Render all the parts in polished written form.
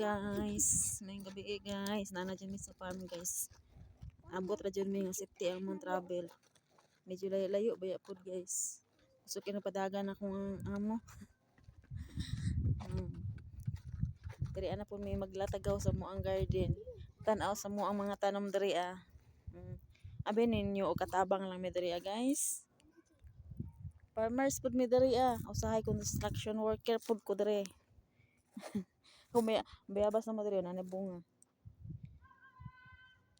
guys. May gabi guys. Nana dyan mi sa farm guys. Abot ra dyan mi nga safety ang mong travel. Medyo layo-layo baya po guys. So kinapadagan akong amo. Diri ana po may maglatagaw sa mo ang garden. Tanaw sa mo ang mga tanom diri Abi ninyo o katabang lang mi diri guys. Farmers pud mi diri usahay construction worker pud ko diri. Kung may bayabas na madiri na bunga.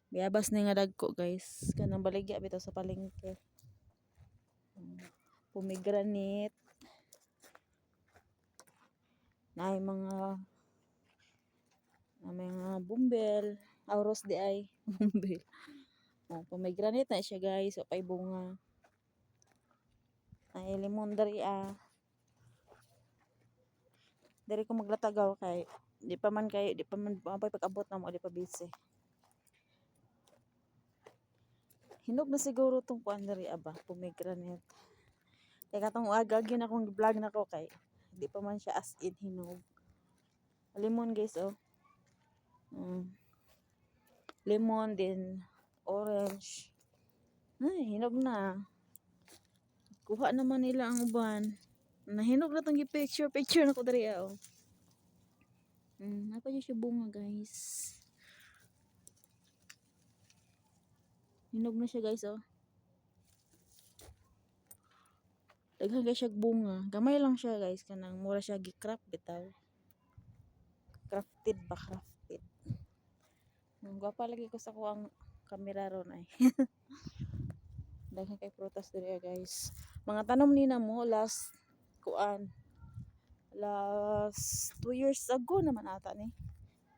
Bayabas ni nga dagko guys. Kanang baligya bitaw sa palengke. Pomegranate. Na mga bumbel, auros di ay bumbel. Pomegranate na siya guys, o pay bunga. Ay limon dari Dari ko maglatagaw kay di pa man pag-abot na mo di pa busy. Hinog na siguro tong kuan dari pomegranate. Kay katong agag yun akong vlog na ko kay di pa man siya as in hinog. Lemon guys lemon din orange. Ay hinog na. Kuha naman nila ang uban. Nahinog na tong picture na ko dari Napa siya bunga guys. Hinog na siya guys Daghan guys siya bunga. Gamay lang siya guys kanang mura siya gi-craft bitaw. Crafted. Gwapa lagi ko sa kuang kamera ron ay. Daghan kay prutas diri guys. Mga tanom nina mo last 2 years ago naman ata ni.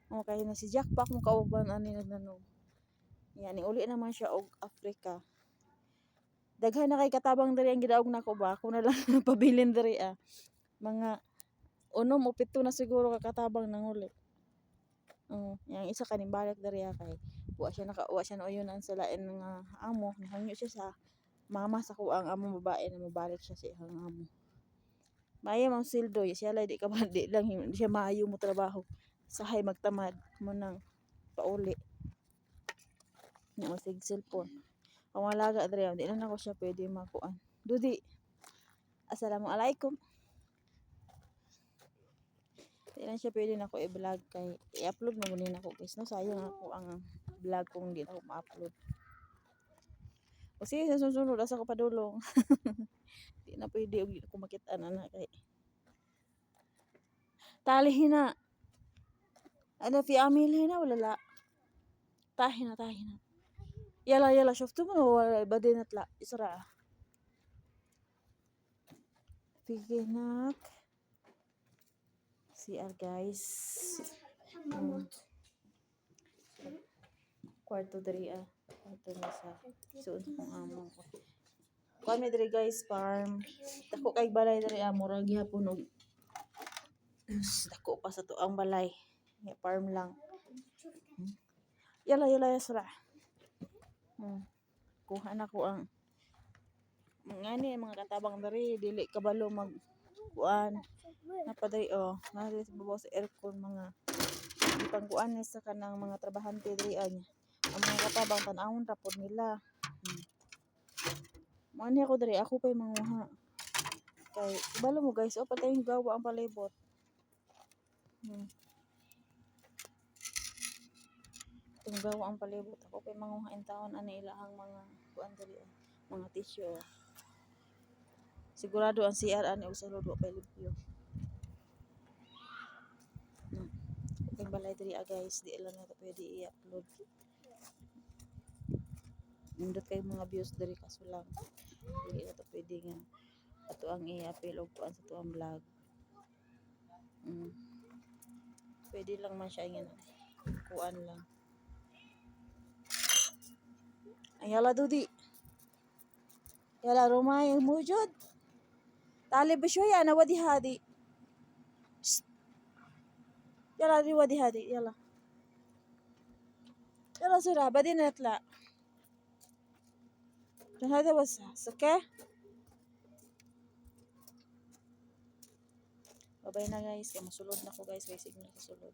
Okay na si Jack pa akong kauban ani nagnanom. Yan uli naman siya og Africa. Daghan na kay katabang diri ang gidaog nako ba. Ako na lang pabilin diri Mga 6 o 7 na siguro katabang nang uli. Yang isa kaning balik diri kay wa siya na uyunan sa lain nga amo. Nahangyo siya sa mama sa kuang amo babae na mabalik siya sa ihang amo. Maya mang sildo siya lay di lang di siya maayo mo trabaho. Sahay magtamad mo nang pauli. Nya masig cellphone. Ang alaga diri di na nako siya pwede makuan. Dudi. Assalamualaikum. Di na siya pwede nako i-vlog kay i-upload mo muna nako guys no sayang ako ang vlog kung di na ko ma-upload. O sige sa susunod asa ko padulong. Di na pwede og ko makita na kay talihin na. Ano fi amilhin na wala la. Tahin na. Yala shuftu mo wala badinat la isra. Piginak. CR guys. Kwarto diri Kwarto na sa suod kong amo ko. Kami diri guys farm. Dako kay balay diri murag gihapon og dako pa sa tuang balay. Farm lang. Yala sura. Kuha na ko ang mga katabang diri dili kabalo mag kuan. Napadiri nari sa babaw sa aircon mga ipang kuan sa kanang mga trabahante diri ang mga katabang tan-awon ra pod nila. Mani ako diri ako pay manguha. Kay kabalo mo guys patay yung gawa ang palibot. Itong gawa ang palibot ako pay manguha in taon ani ilahang mga kuan diri mga tissue. Sigurado ang CR ani og sulod wa pay limpyo. Yung balay diri guys di lang na pwede i-upload. Nindot kay mga views diri kaso lang dili na to pwede nga ato ang i-upload og kuan sa tuang vlog. Pwede lang man siya nga kuan lang. Ayala dudi. Yala rumay mujud. Tali bishoya na wadi hadi. Yala di wadi hadi yala. Yala sura badin natla. هذا بس اوكي babay na guys kay masulod na ko guys kay signal sa sulod.